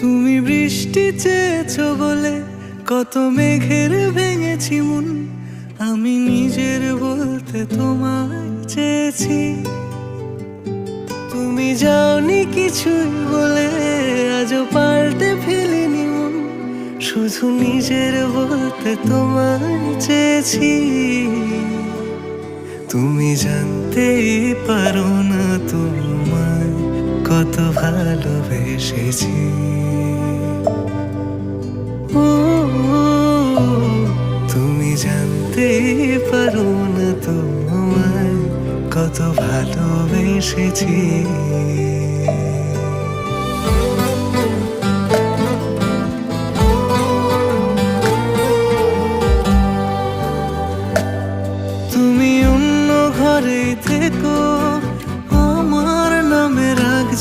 তুমি বৃষ্টি চেয়েছো বলে কত মেঘের ভেঙেছি মন, আমি নিজের বলতে তোমায় চেয়েছি। তুমি যাওনি কিছুই বলে আজও পাল্টে ফেলিনি মন, শুধু নিজের বলতে তোমায় চেয়েছি। তুমি জানতেই পারো না তোমায় কত ভালোবেসেছি। ও তুমি জানতেই পারো না তোমায় কত ভালোবেসেছি।